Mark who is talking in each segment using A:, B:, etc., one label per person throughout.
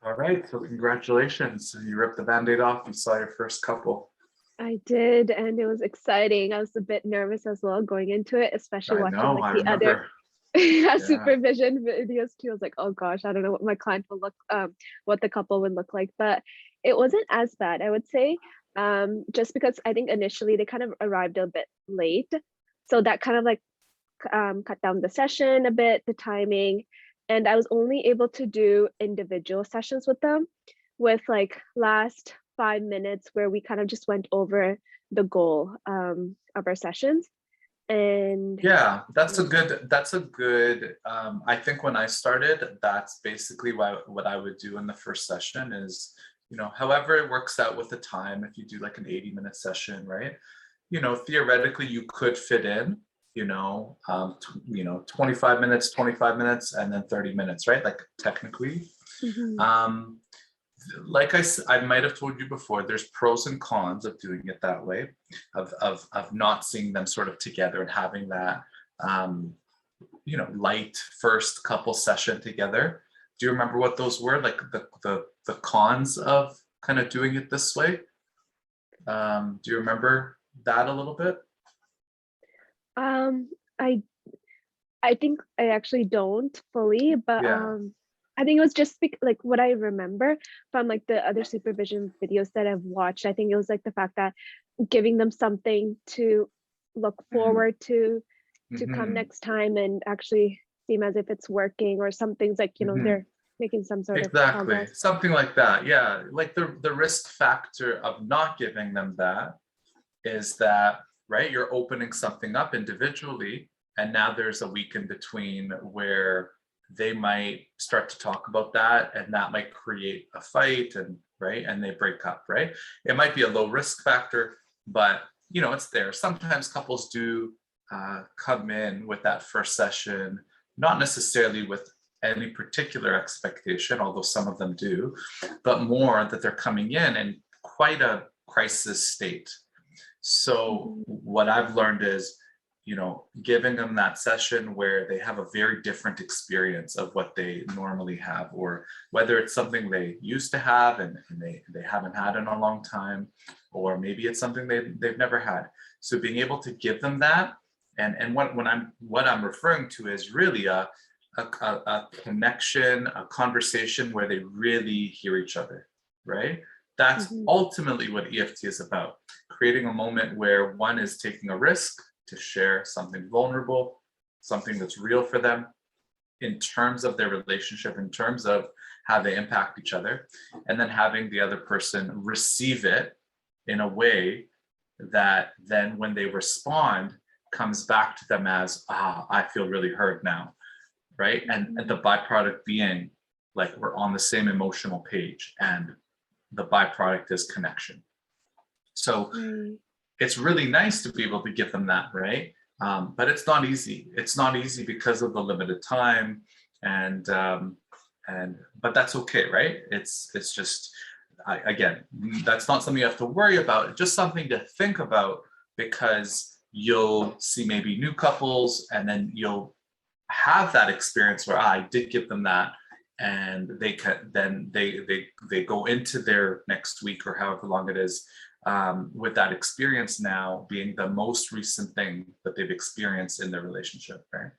A: All right, so congratulations. You ripped the Band-Aid off. You saw your first couple.
B: I did, and it was exciting. I was a bit nervous as well going into it, especially
A: I
B: watching
A: know,
B: like
A: I
B: the other
A: remember. Yeah.
B: supervision videos too. I was like, oh gosh, I don't know what my client will look, what the couple would look like, but it wasn't as bad, I would say, just because I think initially they kind of arrived a bit late, so that kind of like cut down the session a bit, the timing, and I was only able to do individual sessions with them, with like last 5 minutes where we kind of just went over the goal of our sessions. And
A: Yeah, that's a good, I think when I started, that's basically what I would do in the first session is, however it works out with the time, if you do like an 80-minute session, right? Theoretically you could fit in, 25 minutes, and then 30 minutes, right? Like technically. Um, like I might have told you before, there's pros and cons of doing it that way, of not seeing them sort of together and having that, light first couple session together. Do you remember what those were? Like the cons of kind of doing it this way? Do you remember that a little bit?
B: I think I actually don't fully, but
A: Yeah.
B: I think it was just like what I remember from like the other supervision videos that I've watched. I think it was like the fact that giving them something to look forward to come next time and actually seem as if it's working, or some things like, they're making some sort of
A: Exactly,
B: progress.
A: something like that. Yeah, like the risk factor of not giving them that is that, right, you're opening something up individually, and now there's a week in between where they might start to talk about that, and that might create a fight, and right, and they break up, right? It might be a low risk factor, but it's there. Sometimes couples do come in with that first session, not necessarily with any particular expectation, although some of them do, but more that they're coming in quite a crisis state. So what I've learned is, giving them that session where they have a very different experience of what they normally have, or whether it's something they used to have and they haven't had in a long time, or maybe it's something they've never had. So being able to give them that, and what I'm referring to is really a connection, a conversation where they really hear each other, right? That's ultimately what EFT is about, creating a moment where one is taking a risk to share something vulnerable, something that's real for them in terms of their relationship, in terms of how they impact each other, and then having the other person receive it in a way that then when they respond comes back to them as, I feel really heard now, right? And the byproduct being like we're on the same emotional page, and the byproduct is connection. So it's really nice to be able to give them that, right? But it's not easy. It's not easy because of the limited time, but that's okay, right? It's just, again, that's not something you have to worry about. It's just something to think about, because you'll see maybe new couples, and then you'll have that experience where I did give them that, and they go into their next week or however long it is, with that experience now being the most recent thing that they've experienced in their relationship, right?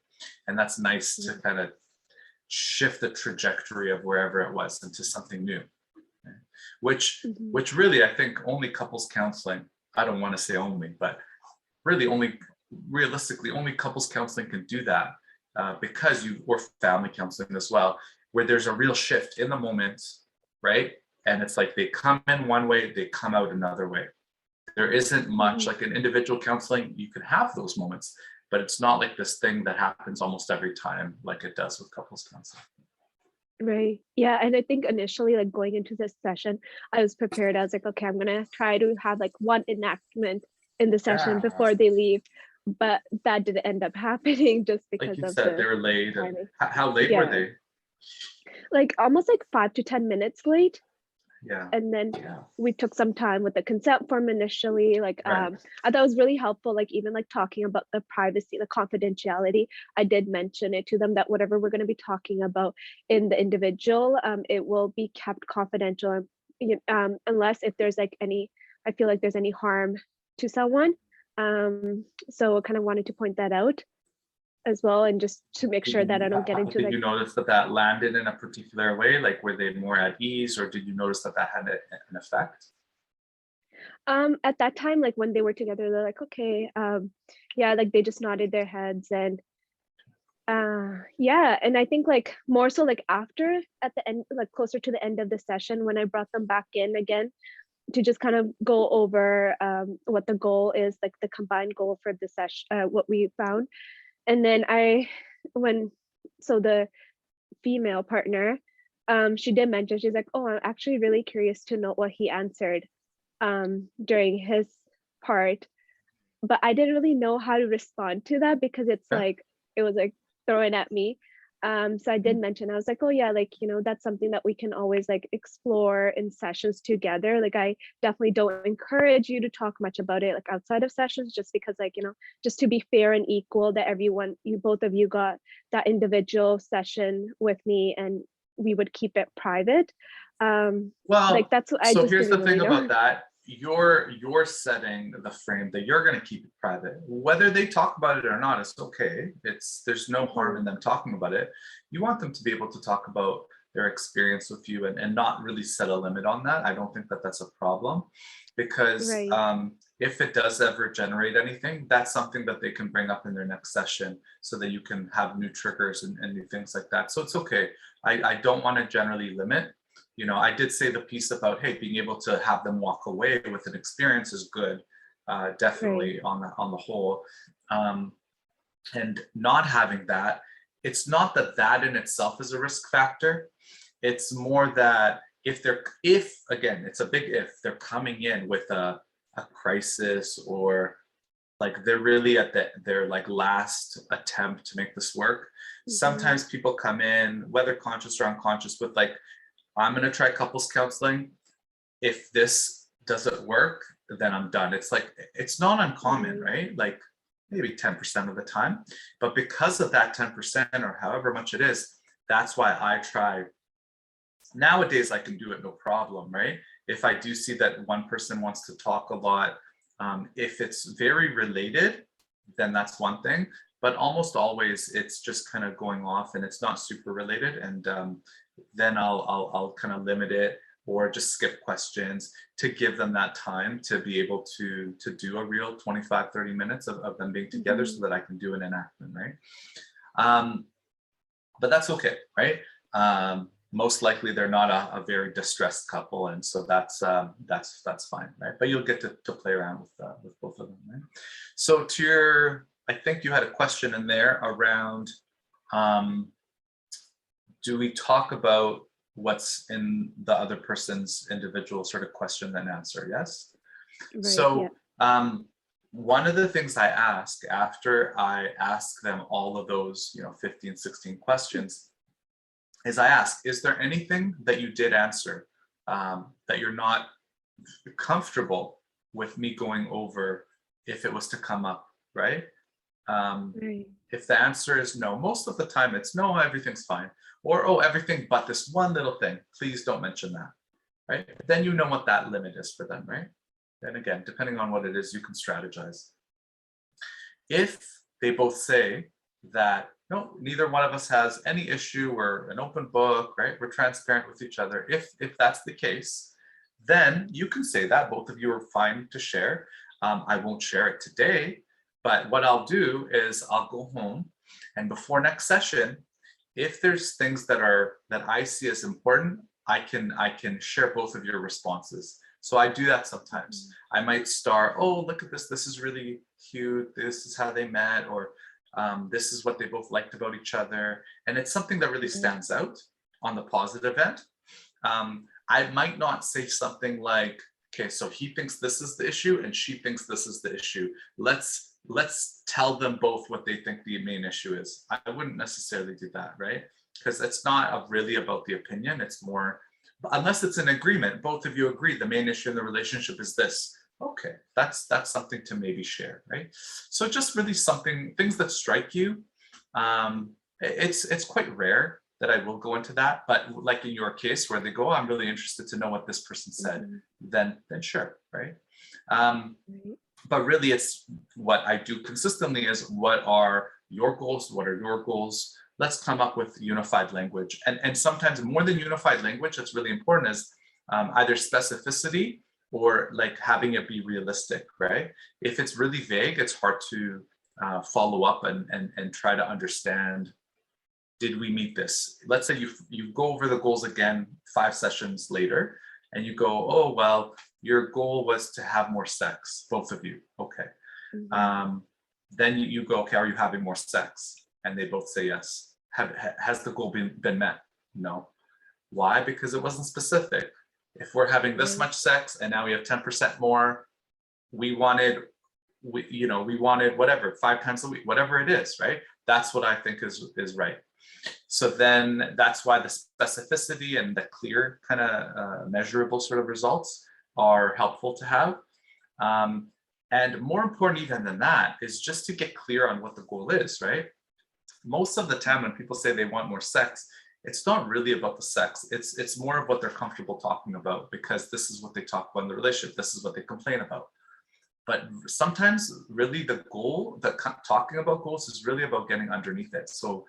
A: And that's nice to kind of shift the trajectory of wherever it was into something new, right? Which really, I think only couples counseling, I don't want to say only, but really realistically only couples counseling can do that, because or family counseling as well, where there's a real shift in the moment, right? And it's like they come in one way, they come out another way. There isn't much like in individual counseling. You can have those moments, but it's not like this thing that happens almost every time like it does with couples counseling.
B: Right. Yeah. And I think initially, like going into this session, I was prepared. I was like, okay, I'm going to try to have like one enactment in the session before they leave. But that didn't end up happening just because
A: like you
B: of
A: said, they were late.
B: timing.
A: How late were they?
B: Like almost like 5 to 10 minutes late.
A: Yeah.
B: And then
A: Yeah.
B: we took some time with the consent form initially. Like
A: Right.
B: I thought it was really helpful, like even like talking about the privacy, the confidentiality. I did mention it to them that whatever we're going to be talking about in the individual, it will be kept confidential, unless if there's like any, I feel like there's any harm to someone. So I kind of wanted to point that out as well, and just to make sure that I don't get into
A: Did
B: like,
A: you notice that that landed in a particular way? Like, were they more at ease, or did you notice that that had an effect?
B: at that time, like when they were together, they're like, okay, yeah, like they just nodded their heads. And yeah, and I think like more so like after, at the end, like closer to the end of the session, when I brought them back in again to just kind of go over what the goal is, like the combined goal for the session, what we found. And then when so the female partner, she did mention, she's like, oh, I'm actually really curious to know what he answered during his part, but I didn't really know how to respond to that, because it's
A: Yeah.
B: like it was like thrown at me. So I did mention, I was like, oh yeah, like, that's something that we can always like explore in sessions together. Like I definitely don't encourage you to talk much about it like outside of sessions, just because like, just to be fair and equal, that both of you got that individual session with me, and we would keep it private. Like
A: Well,
B: that's what I
A: so
B: just
A: here's the
B: didn't really
A: thing about
B: know.
A: that. You're setting the frame that you're going to keep it private. Whether they talk about it or not, it's okay. There's no harm in them talking about it. You want them to be able to talk about their experience with you, and not really set a limit on that. I don't think that that's a problem, because
B: Right.
A: if it does ever generate anything, that's something that they can bring up in their next session, so that you can have new triggers and new things like that. So it's okay. I don't want to generally limit. I did say the piece about, hey, being able to have them walk away with an experience is good,
B: Right.
A: definitely on the whole. Um, and not having that, it's not that that in itself is a risk factor. It's more that if again, it's a big if they're coming in with a crisis, or like they're really at their like last attempt to make this work.
B: Mhm.
A: Sometimes people come in, whether conscious or unconscious, with like, I'm going to try couples counseling. If this doesn't work, then I'm done. It's like, it's not uncommon,
B: Right.
A: right? Like maybe 10% of the time. But because of that 10%, or however much it is, that's why I try. Nowadays, I can do it no problem, right? If I do see that one person wants to talk a lot, if it's very related, then that's one thing. But almost always, it's just kind of going off, and it's not super related. And then I'll kind of limit it, or just skip questions, to give them that time to be able to do a real 25-30 minutes of them being together,
B: Mhm.
A: so that I can do an enactment, right? But that's okay, right? Most likely they're not a very distressed couple, and so that's fine, right? But you'll get to play around with both of them, right? So I think you had a question in there around, um, do we talk about what's in the other person's individual sort of question and answer? Yes.
B: Right. Yeah.
A: So one of the things I ask after I ask them all of those, 15, 16 questions, is I ask, is there anything that you did answer that you're not comfortable with me going over if it was to come up, right?
B: Right.
A: If the answer is no, most of the time it's no, everything's fine. Or, oh, everything but this one little thing, please don't mention that, right? Then you know what that limit is for them, right? And again, depending on what it is, you can strategize. If they both say that, no, neither one of us has any issue, we're an open book, right? We're transparent with each other. If that's the case, then you can say that both of you are fine to share. I won't share it today, but what I'll do is I'll go home, and before next session, if there's things that I see as important, I can share both of your responses. So I do that sometimes. I might start, oh, look at this. This is really cute. This is how they met, or this is what they both liked about each other. And it's something that really
B: Right.
A: stands out on the positive end. I might not say something like, okay, so he thinks this is the issue and she thinks this is the issue. Let's tell them both what they think the main issue is. I wouldn't necessarily do that, right? Because it's not really about the opinion. It's more, unless it's an agreement, both of you agree the main issue in the relationship is this. Okay, that's something to maybe share, right? So just really things that strike you. It's quite rare that I will go into that, but like in your case where they go, I'm really interested to know what this person said, then sure, right? But really it's what I do consistently is, what are your goals? What are your goals? Let's come up with unified language. And sometimes more than unified language, that's really important is either specificity or like having it be realistic, right? If it's really vague, it's hard to follow up and try to understand, did we meet this? Let's say you go over the goals again 5 sessions later, and you go, oh, well, your goal was to have more sex, both of you. Okay. Then you go, okay, are you having more sex? And they both say yes. Has the goal been met? No. Why? Because it wasn't specific. If we're having this much sex and now we have 10% more, we wanted whatever, 5 times a week, whatever it is, right? That's what I think is right. So then that's why the specificity and the clear kind of measurable sort of results are helpful to have. And more important even than that is just to get clear on what the goal is, right? Most of the time when people say they want more sex, it's not really about the sex. It's more of what they're comfortable talking about, because this is what they talk about in the relationship. This is what they complain about. But sometimes really the goal, talking about goals is really about getting underneath it. So,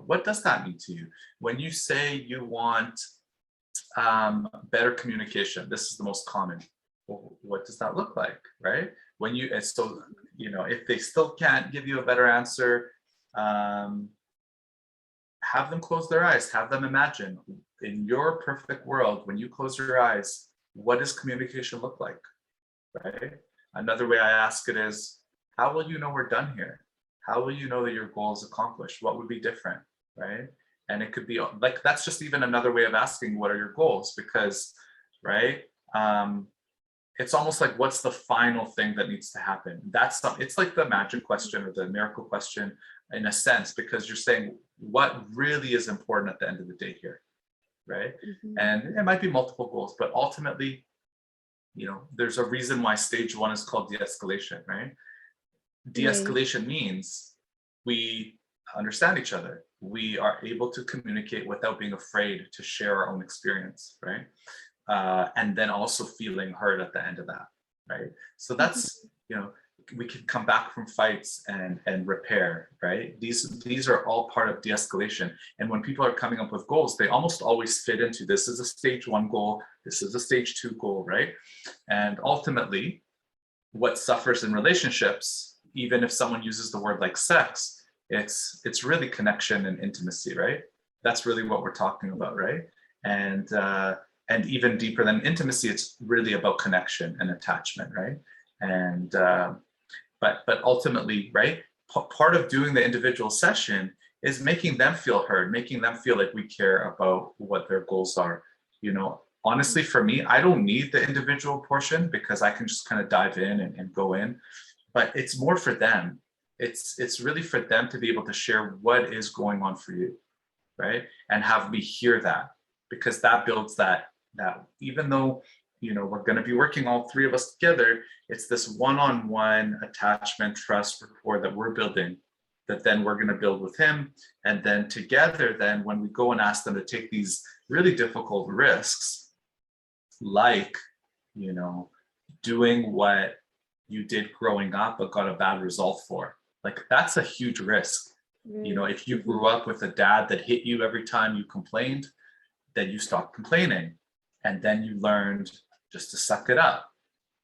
A: what does that mean to you? When you say you want better communication, this is the most common. Well, what does that look like, right? If they still can't give you a better answer, have them close their eyes, have them imagine, in your perfect world, when you close your eyes, what does communication look like, right? Another way I ask it is, how will you know we're done here? How will you know that your goal is accomplished? What would be different, right? And it could be like, that's just even another way of asking, what are your goals? Because, right, it's almost like, what's the final thing that needs to happen? It's like the magic question or the miracle question in a sense, because you're saying what really is important at the end of the day here, right? And it might be multiple goals, but ultimately, there's a reason why stage 1 is called de-escalation, right? De-escalation means we understand each other. We are able to communicate without being afraid to share our own experience, right? And then also feeling heard at the end of that, right? So that's, we can come back from fights and repair, right? These are all part of de-escalation. And when people are coming up with goals, they almost always fit into, this is a stage 1 goal, this is a stage 2 goal, right? And ultimately, what suffers in relationships, even if someone uses the word like sex, it's really connection and intimacy, right? That's really what we're talking about, right? And even deeper than intimacy, it's really about connection and attachment, right? And but ultimately, right, part of doing the individual session is making them feel heard, making them feel like we care about what their goals are. Honestly, for me, I don't need the individual portion because I can just kind of dive in and go in, but it's more for them. It's really for them to be able to share what is going on for you, right? And have me hear that, because that builds that even though we're going to be working all 3 of us together, it's this one-on-one attachment, trust, rapport that we're building, that then we're going to build with him. And then together, then when we go and ask them to take these really difficult risks, like doing what you did growing up but got a bad result for, like that's a huge risk. If you grew up with a dad that hit you every time you complained, then you stopped complaining, and then you learned just to suck it up.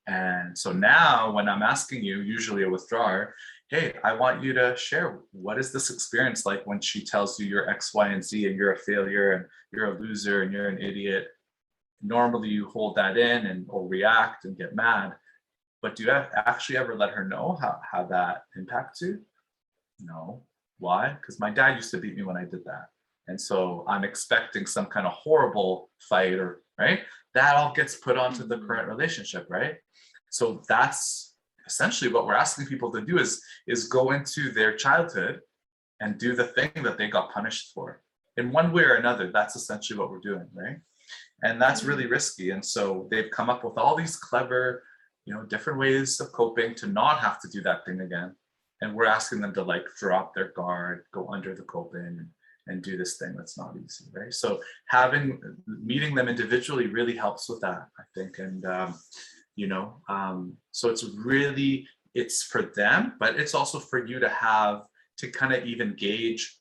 A: And so now when I'm asking you, usually a withdrawer, hey, I want you to share, what is this experience like when she tells you you're X, Y, and Z, and you're a failure, and you're a loser, and you're an idiot? Normally you hold that in or react and get mad, but do you actually ever let her know how that impacts you? No. Why? Because my dad used to beat me when I did that. And so I'm expecting some kind of horrible fight, or right? That all gets put onto the current relationship, right? So that's essentially what we're asking people to do is go into their childhood and do the thing that they got punished for. In one way or another, that's essentially what we're doing, right? And that's really risky. And so they've come up with all these clever, different ways of coping to not have to do that thing again. And we're asking them to like drop their guard, go under the coping, and do this thing that's not easy, right? So meeting them individually really helps with that, I think. And so it's for them, but it's also for you to kind of even gauge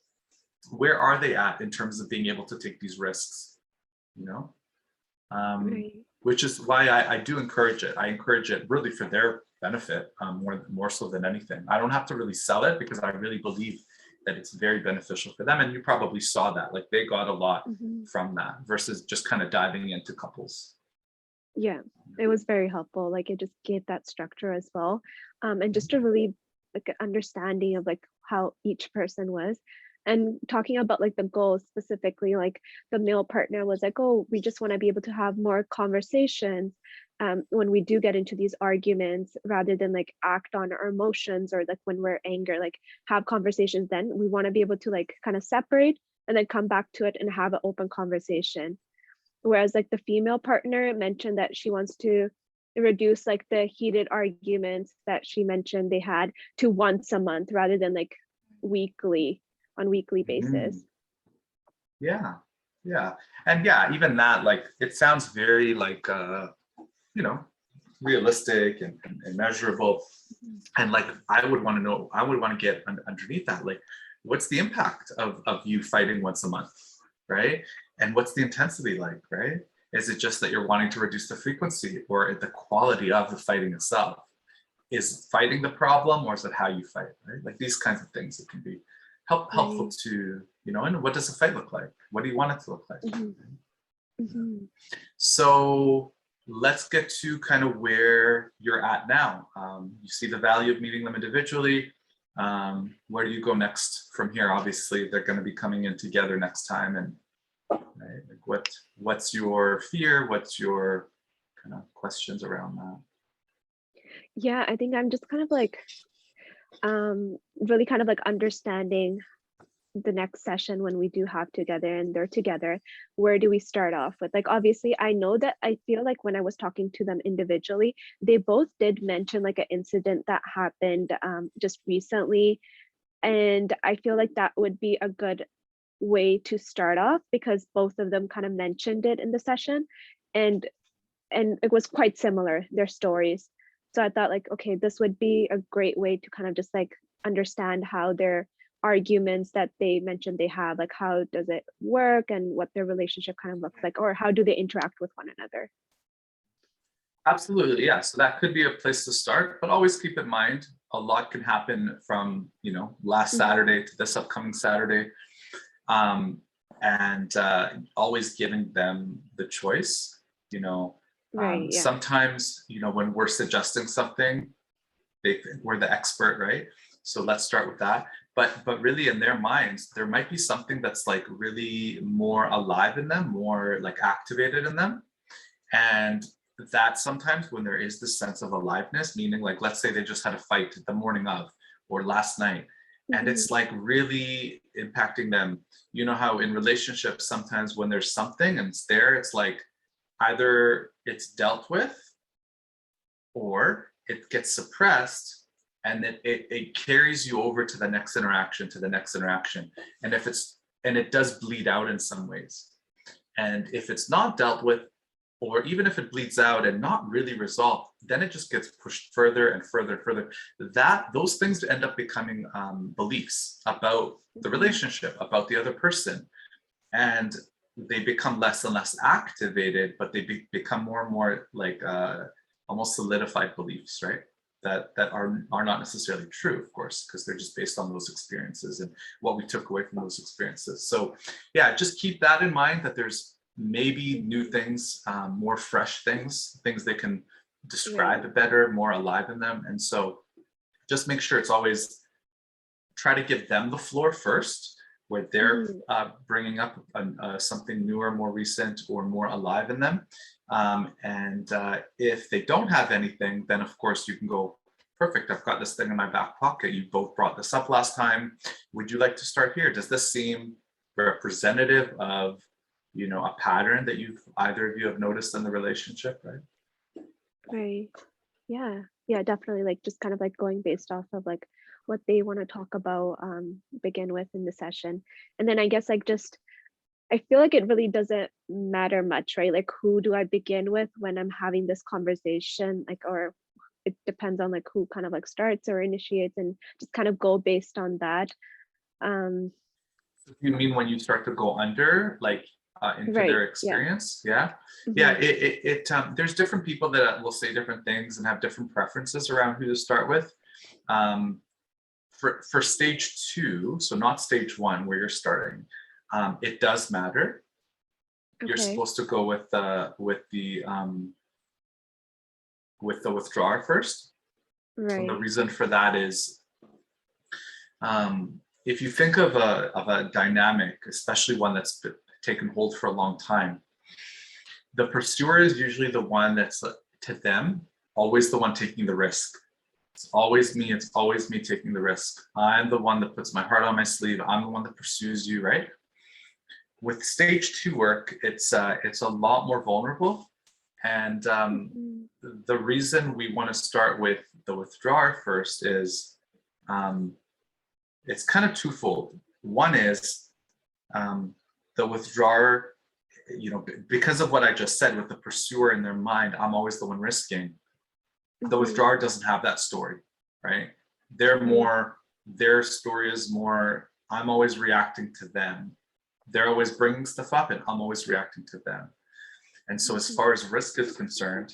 A: where are they at in terms of being able to take these risks,
B: Right.
A: which is why I do encourage it. I encourage it really for their benefit, more so than anything. I don't have to really sell it because I really believe that it's very beneficial for them. And you probably saw that, like they got a lot from that versus just kind of diving into couples.
B: Yeah, it was very helpful. Like it just gave that structure as well. And just a really like understanding of like how each person was. And talking about like the goals specifically, like the male partner was like, oh, we just want to be able to have more conversations when we do get into these arguments, rather than like act on our emotions, or like when we're angry, like have conversations. Then we want to be able to like kind of separate and then come back to it and have an open conversation. Whereas like the female partner mentioned that she wants to reduce like the heated arguments that she mentioned they had to once a month rather than like on weekly basis.
A: Yeah. And yeah, even that, like it sounds very like realistic and measurable. And like I would want to get underneath that, like what's the impact of you fighting once a month, right? And what's the intensity like, right? Is it just that you're wanting to reduce the frequency, or the quality of the fighting itself? Is fighting the problem, or is it how you fight, right? Like these kinds of things, it can be helpful to, and what does a fight look like? What do you want it to look like? So let's get to kind of where you're at now. You see the value of meeting them individually. Where do you go next from here? Obviously, they're going to be coming in together next time. And right, like what's your fear? What's your kind of questions around that?
B: Yeah, I think I'm just kind of like really kind of like understanding the next session when we do have together and they're together. Where do we start off with? Like obviously I know that I feel like when I was talking to them individually, they both did mention like an incident that happened just recently, and I feel like that would be a good way to start off because both of them kind of mentioned it in the session, and it was quite similar, their stories. So I thought like, okay, this would be a great way to kind of just like understand how their arguments that they mentioned they have, like how does it work and what their relationship kind of looks like, or how do they interact with one another.
A: Absolutely, yeah. So that could be a place to start, but always keep in mind a lot can happen from last Saturday to this upcoming Saturday, and always giving them the choice.
B: Right, yeah.
A: Sometimes when we're suggesting something, they think we're the expert, right? So let's start with that. But really in their minds, there might be something that's like really more alive in them, more like activated in them. And that sometimes when there is this sense of aliveness, meaning like, let's say they just had a fight the morning of or last night, and it's like really impacting them. You know how in relationships, sometimes when there's something and it's there, it's like either it's dealt with or it gets suppressed, and it carries you over to the next interaction, and it does bleed out in some ways. And if it's not dealt with, or even if it bleeds out and not really resolved, then it just gets pushed further and further. Those things end up becoming beliefs about the relationship, about the other person, and they become less and less activated, but they become more and more like almost solidified beliefs, right? That are not necessarily true, of course, because they're just based on those experiences and what we took away from those experiences. So yeah, just keep that in mind, that there's maybe new things, more fresh things they can describe better, more alive in them. And so just make sure it's always try to give them the floor first, where they're bringing up something newer, more recent, or more alive in them. And if they don't have anything, then of course you can go, perfect, I've got this thing in my back pocket. You both brought this up last time. Would you like to start here? Does this seem representative of a pattern that either of you have noticed in the relationship, right?
B: Right. Yeah. Yeah, definitely. Like just kind of like going based off of like what they want to talk about, begin with in the session. And then I guess like just I feel like it really doesn't matter much, right? Like who do I begin with when I'm having this conversation? Like, or it depends on like who kind of like starts or initiates and just kind of go based on that. Um,
A: You mean when you start to go under, like into
B: right.
A: their
B: Yeah.
A: experience? Yeah, yeah.
B: Hmm.
A: There's different people that will say different things and have different preferences around who to start with. Um, for stage 2, so not stage 1 where you're starting, it does matter. You're
B: Okay.
A: supposed to go with the withdrawer first. And the
B: Right.
A: reason for that is, if you think of a dynamic, especially one that's been taken hold for a long time, the pursuer is usually the one that's, to them, always the one taking the risk. It's always me. It's always me taking the risk. I'm the one that puts my heart on my sleeve. I'm the one that pursues you, right? With stage 2 work, it's a lot more vulnerable. And
B: Hmm.
A: the reason we want to start with the withdrawer first is, it's kind of twofold. One is, the withdrawer, because of what I just said, with the pursuer in their mind, I'm always the one risking. The
B: Hmm.
A: withdrawer doesn't have that story, right? They're
B: Right.
A: more, their story is more, I'm always reacting to them. They're always bringing stuff up and I'm always reacting to them. And so as
B: Hmm.
A: far as risk is concerned,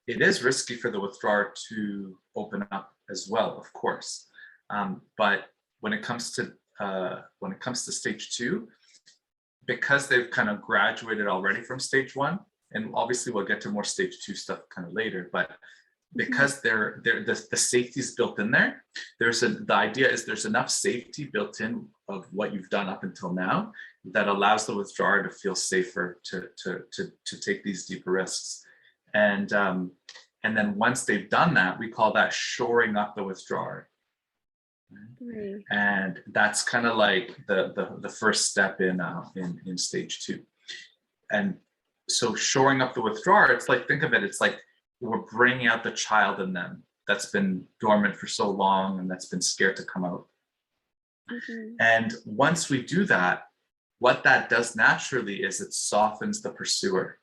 A: it is risky for the withdrawer to open up as well, of course. But when it comes to stage 2, because they've kind of graduated already from stage 1, and obviously we'll get to more stage 2 stuff kind of later, but
B: Hmm.
A: because the safety is built in there, the idea is there's enough safety built in of what you've done up until now that allows the withdrawer to feel safer to take these deeper risks. And then once they've done that, we call that shoring up the withdrawer.
B: Right.
A: And that's kind of like the first step in stage 2. And so shoring up the withdrawer, it's like, think of it, it's like we're bringing out the child in them that's been dormant for so long and that's been scared to come out.
B: Hmm.
A: And once we do that, what that does naturally is it softens the pursuer,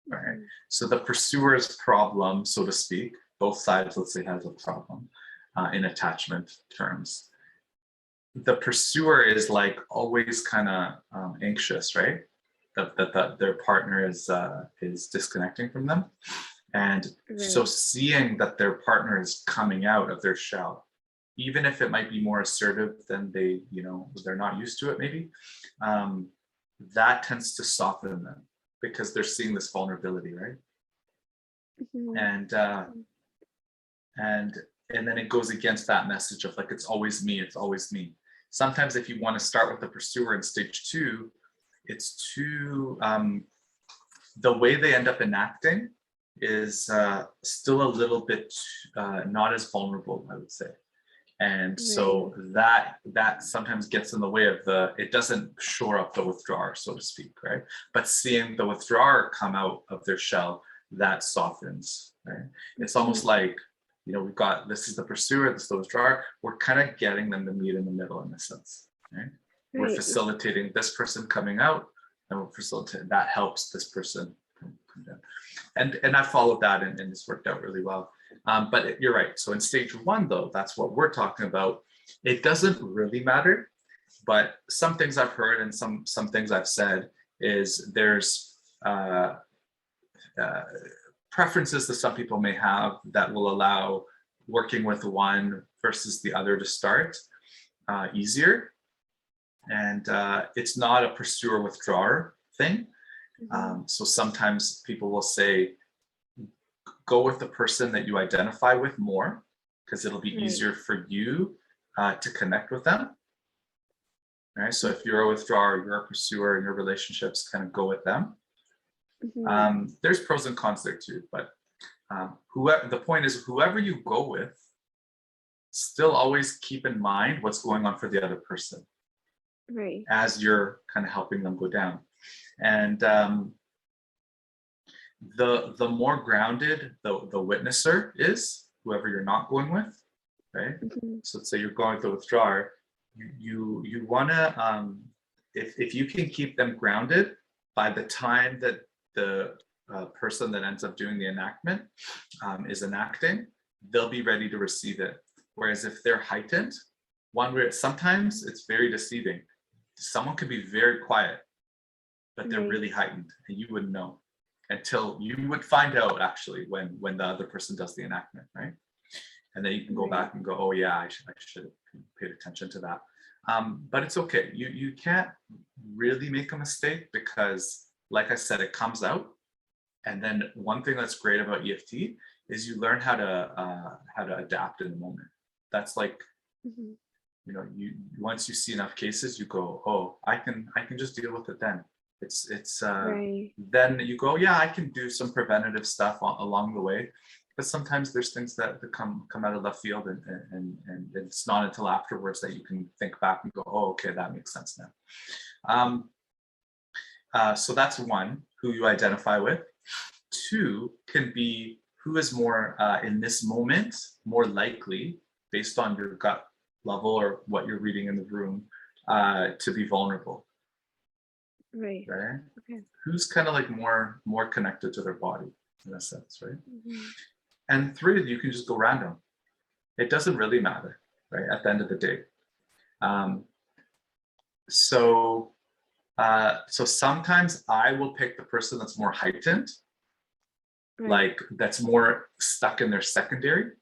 A: right?
B: Hmm.
A: So the pursuer's problem, so to speak, both sides, let's say, has a problem in attachment terms. The pursuer is like always kind of anxious, right? That their partner is disconnecting from them. And so
B: Right.
A: seeing that their partner is coming out of their shell, even if it might be more assertive than they're not used to it, maybe, that tends to soften them because they're seeing this vulnerability, right?
B: Hmm.
A: And and and then it goes against that message of like, it's always me, it's always me. Sometimes if you want to start with the pursuer in stage 2, it's too, the way they end up enacting is still a little bit not as vulnerable, I would say. And
B: Right.
A: so that sometimes gets in the way of it doesn't shore up the withdrawer, so to speak, right? But seeing the withdrawer come out of their shell, that softens, right? It's
B: Hmm.
A: almost like, we've got, this is the pursuer, this is the withdrawer. We're kind of getting them to meet in the middle in a sense, right? We're
B: Right.
A: facilitating this person coming out, and we're facilitating that helps this person come down. And I followed that, and it's worked out really well. But you're right. So in stage 1, though, that's what we're talking about. It doesn't really matter, but some things I've heard and some things I've said is there's preferences that some people may have that will allow working with one versus the other to start easier. And it's not a pursuer withdrawer thing.
B: Hmm.
A: So sometimes people will say, go with the person that you identify with more, because it'll be
B: Right.
A: easier for you to connect with them. Right. So
B: Mhm.
A: if you're a withdrawer, you're a pursuer in your relationships, kind of go with them.
B: Mhm.
A: There's pros and cons there too, but whoever, the point is, whoever you go with, still always keep in mind what's going on for the other person.
B: Right.
A: as you're kind of helping them go down. And the more grounded the witnesser is, whoever you're not going with, right?
B: Mm-hmm.
A: So let's say you're going with the withdrawer, you want to, if you can keep them grounded by the time that the person that ends up doing the enactment is enacting, they'll be ready to receive it. Whereas if they're heightened, sometimes it's very deceiving. Someone could be very quiet, but they're
B: Right.
A: really heightened, and you wouldn't know until you would find out actually when the other person does the enactment, right? And then you can go
B: Right.
A: back and go, oh yeah, I should have paid attention to that. But it's okay. You can't really make a mistake because, like I said, it comes out. And then one thing that's great about EFT is you learn how to adapt in the moment. That's like,
B: Mm-hmm.
A: you know, once you see enough cases, you go, oh, I can just deal with it then. It's
B: Right.
A: then you go, yeah, I can do some preventative stuff along the way. But sometimes there's things that come out of left field, and it's not until afterwards that you can think back and go, oh, okay, that makes sense now. So that's one, who you identify with. Two can be who is more in this moment, more likely, based on your gut level or what you're reading in the room, to be vulnerable.
B: Right.
A: Right?
B: Okay.
A: Who's kind of like more connected to their body in a sense, right?
B: Mm-hmm.
A: And three, you can just go random. It doesn't really matter, right? At the end of the day. So sometimes I will pick the person that's more heightened,
B: Right.
A: like that's more stuck in their secondary.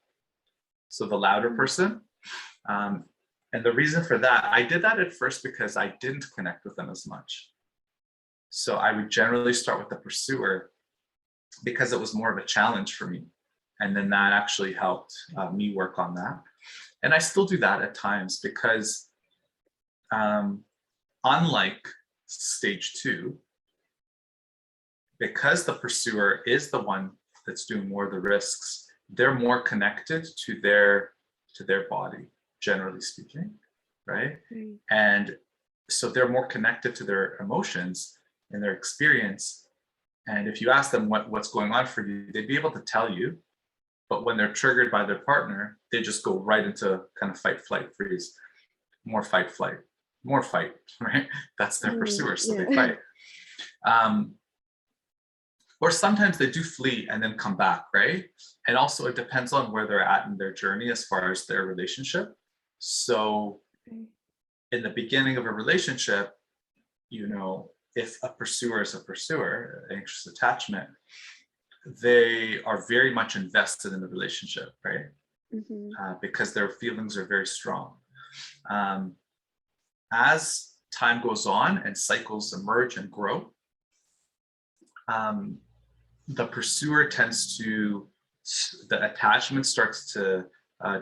A: So the louder person. And the reason for that, I did that at first because I didn't connect with them as much. So I would generally start with the pursuer because it was more of a challenge for me. And then that actually helped me work on that. And I still do that at times because unlike stage 2, because the pursuer is the one that's doing more of the risks, they're more connected to their body, generally speaking, right?
B: Right.
A: And so they're more connected to their emotions and their experience. And if you ask them what's going on for you, they'd be able to tell you. But when they're triggered by their partner, they just go right into kind of fight, flight, freeze. More fight, flight, more fight, right? That's their pursuer, so
B: Yeah.
A: they fight. Or sometimes they do flee and then come back, right? And also it depends on where they're at in their journey as far as their relationship. So in the beginning of a relationship, you know, if a pursuer is a pursuer, anxious attachment, they are very much invested in the relationship, right?
B: Mm-hmm.
A: Because their feelings are very strong. As time goes on and cycles emerge and grow, the pursuer tends to, the attachment starts to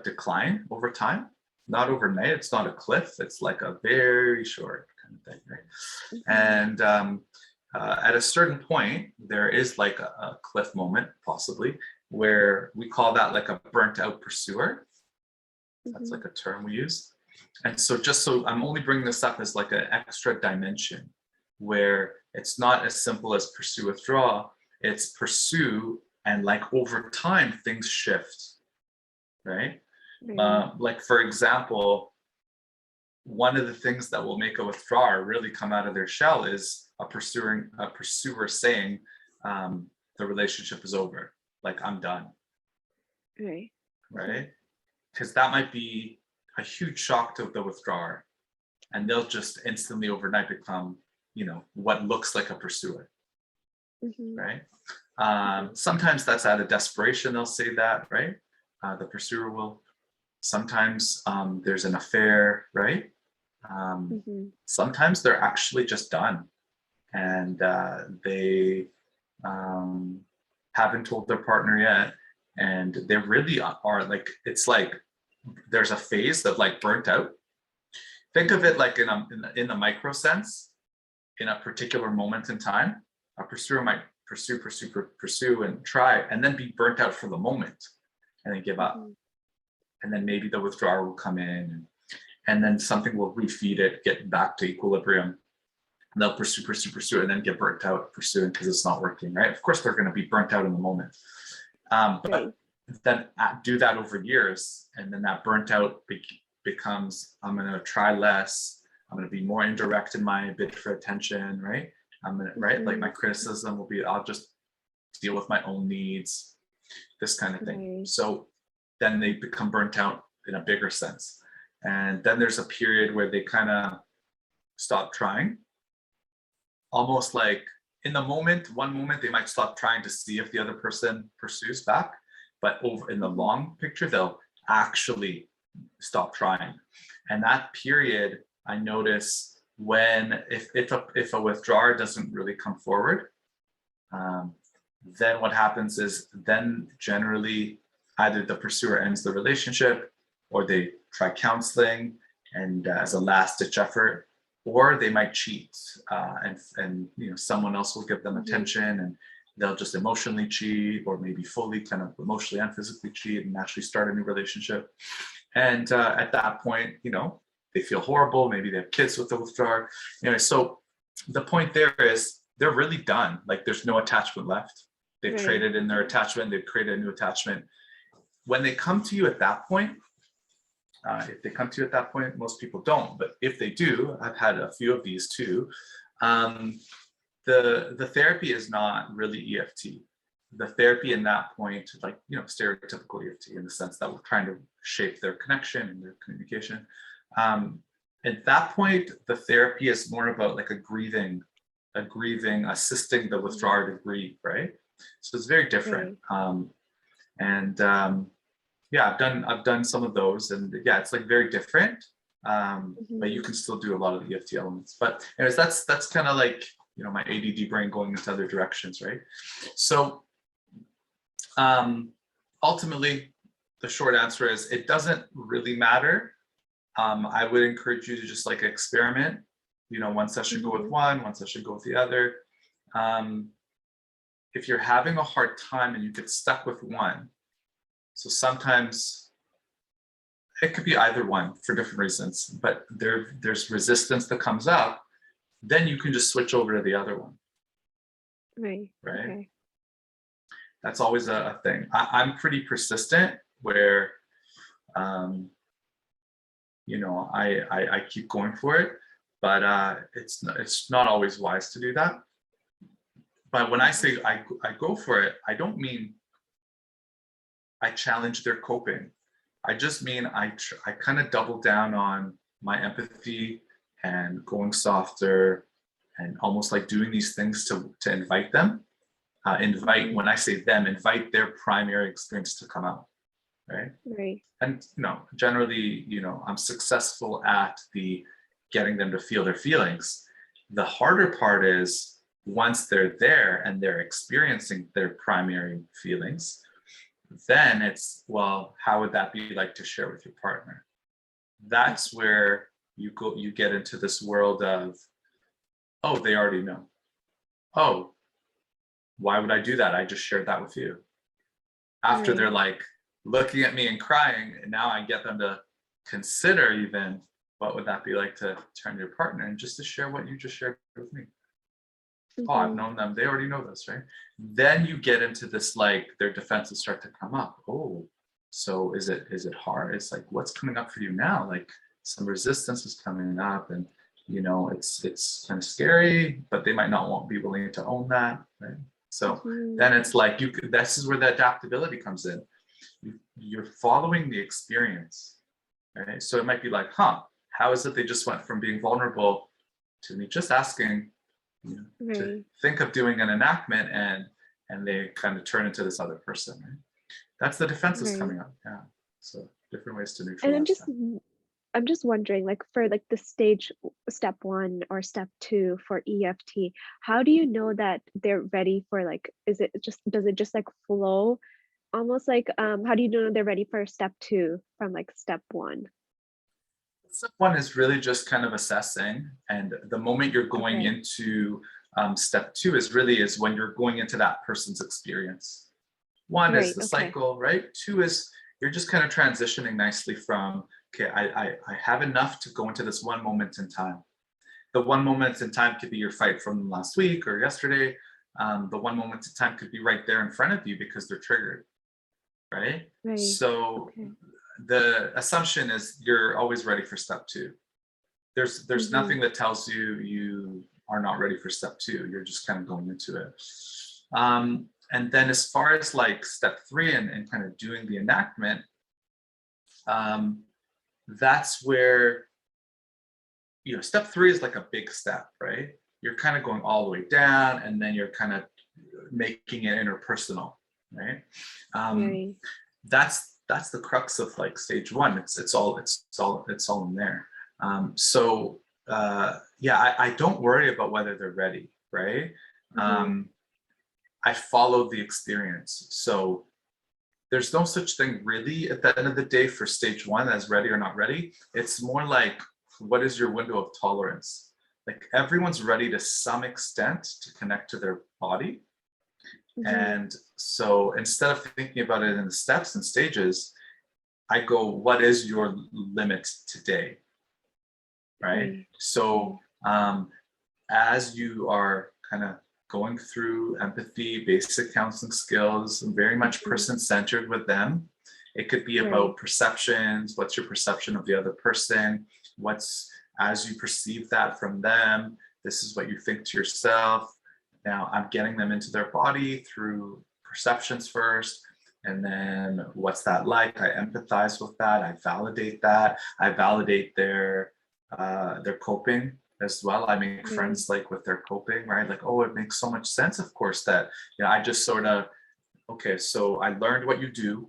A: decline over time. Not overnight, it's not a cliff, it's like a very short kind of thing, right?
B: Mm-hmm.
A: And at a certain point, there is like a cliff moment, possibly, where we call that like a burnt out pursuer. That's like a term we use. And so just so I'm only bringing this up as like an extra dimension where it's not as simple as pursue, withdraw, it's pursue, and like over time, things shift, right? Like for example, one of the things that will make a withdrawer really come out of their shell is a pursuer saying, the relationship is over, like I'm done. Right? Because that might be a huge shock to the withdrawer, and they'll just instantly overnight become, you know, what looks like a pursuer. Right? Sometimes that's out of desperation, they'll say that, right? The pursuer will. Sometimes there's an affair, right? Sometimes they're actually just done, and they haven't told their partner yet, and they really are like, it's like there's a phase of like burnt out. Think of it like in the micro sense. In a particular moment in time, a pursuer might pursue and try, and then be burnt out for the moment and then give up. And then maybe the withdrawer will come in, and then something will refeed it, get back to equilibrium. And they'll pursue, and then get burnt out pursuing because it's not working, right? Of course, they're going to be burnt out in the moment. But then do that over years, and then that burnt out becomes, I'm going to try less. I'm going to be more indirect in my bid for attention, right? Right? Like my criticism will be, I'll just deal with my own needs, this kind of thing. So then they become burnt out in a bigger sense. And then there's a period where they kind of stop trying. Almost like in the moment, one moment, they might stop trying to see if the other person pursues back, but over in the long picture, they'll actually stop trying. And that period, I notice when, if a withdrawer doesn't really come forward, then what happens is then generally either the pursuer ends the relationship, or they try counseling and as a last ditch effort, or they might cheat, and someone else will give them attention, and they'll just emotionally cheat, or maybe fully kind of emotionally and physically cheat and actually start a new relationship. And at that point, they feel horrible. Maybe they have kids with the withdrawer. So the point there is they're really done. Like there's no attachment left. They've traded in their attachment. They've created a new attachment. When they come to you at that point, if they come to you at that point, most people don't, but if they do, I've had a few of these too. The therapy is not really EFT. The therapy in that point, like stereotypical EFT, in the sense that we're trying to shape their connection and their communication. At that point, the therapy is more about like a grieving, assisting the withdrawer to grieve, right? So it's very different. Yeah, I've done some of those, and yeah, it's like very different. But you can still do a lot of the EFT elements. But anyways, that's kind of like my ADD brain going into other directions, right? So ultimately, the short answer is it doesn't really matter. I would encourage you to just like experiment. One session go with one session go with the other. If you're having a hard time and you get stuck with one, so sometimes it could be either one for different reasons, but there's resistance that comes up, then you can just switch over to the other one. Right. Okay. That's always a thing. I'm pretty persistent where, I keep going for it, but it's not always wise to do that. But when I say I go for it, I don't mean I challenge their coping. I just mean I kind of double down on my empathy and going softer and almost like doing these things to invite them. When I say them, invite their primary experience to come out, right? Right. And generally, I'm successful at the getting them to feel their feelings. The harder part is once they're there and they're experiencing their primary feelings, then it's, well, how would that be like to share with your partner? That's where you get into this world of, oh, they already know. Oh, why would I do that? I just shared that with you. After they're like looking at me and crying, and now I get them to consider even what would that be like to turn to your partner and just to share what you just shared with me. Oh, I've known them. They already know this, right? Then you get into this, like their defenses start to come up. Oh, so is it hard? It's like, what's coming up for you now? Like some resistance is coming up, and it's kind of scary, but they might not be willing to own that, right? So then it's like this is where the adaptability comes in. You're following the experience, right? So it might be like, how is it they just went from being vulnerable to me just asking to think of doing an enactment, and they kind of turn into this other person, right? That's the defenses coming up. Yeah. So different ways to neutralize. And
B: I'm just wondering, like for like the step 1 or step 2 for EFT, how do you know that they're ready for does it just like flow? Almost like how do you know they're ready for step 2 from like step 1?
A: Step 1 is really just kind of assessing, and the moment you're going into step 2 is when you're going into that person's experience. 1 is the cycle, right? 2 is you're just kind of transitioning nicely from okay, I have enough to go into this one moment in time. The one moment in time could be your fight from last week or yesterday. The one moment in time could be right there in front of you because they're triggered, right?
B: Right.
A: So
B: Okay.
A: the assumption is you're always ready for step two. There's nothing that tells you you are not ready for step two. You're just kind of going into it. And then as far as like step three and kind of doing the enactment, that's where, step three is like a big step, right? You're kind of going all the way down, and then you're kind of making it interpersonal, right?
B: Right.
A: That's the crux of like stage one. It's all in there. I don't worry about whether they're ready, right? I follow the experience. So there's no such thing really at the end of the day for stage one as ready or not ready. It's more like, what is your window of tolerance? Like everyone's ready to some extent to connect to their body. And so instead of thinking about it in the steps and stages, I go, what is your limit today? Right? So as you are kind of going through empathy, basic counseling skills, very much person-centered with them. It could be about perceptions. What's your perception of the other person? As you perceive that from them, this is what you think to yourself. Now I'm getting them into their body through perceptions first. And then what's that like? I empathize with that. I validate that. I validate their coping as well. I make friends like with their coping, right? Like, oh, it makes so much sense, of course, that, I just sort of, okay, so I learned what you do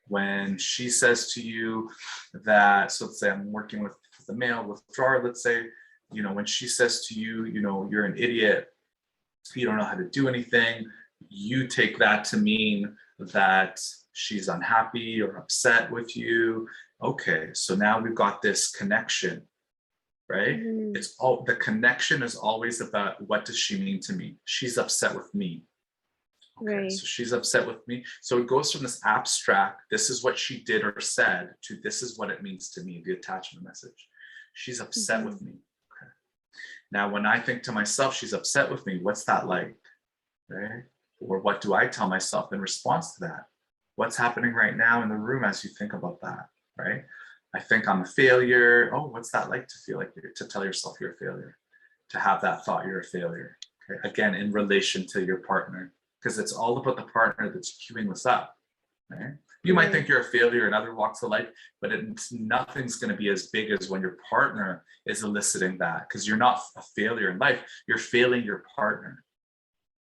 A: when she says to you that, so let's say I'm working with the male withdrawer, let's say, when she says to you, you're an idiot, you don't know how to do anything, you take that to mean that she's unhappy or upset with you. Okay, so now we've got this connection, right? It's all, the connection is always about, what does she mean to me? She's upset with me. Okay, so she's upset with me. So it goes from this abstract, this is what she did or said, to this is what it means to me, the attachment message. She's upset with me. Okay. Now, when I think to myself, she's upset with me, what's that like? Right? Or what do I tell myself in response to that? What's happening right now in the room as you think about that, right? I think I'm a failure. Oh, what's that like to feel like to tell yourself you're a failure? To have that thought you're a failure. Okay? Again, in relation to your partner, because it's all about the partner that's queuing this up, right? You might think you're a failure in other walks of life, but nothing's going to be as big as when your partner is eliciting that, because you're not a failure in life. You're failing your partner.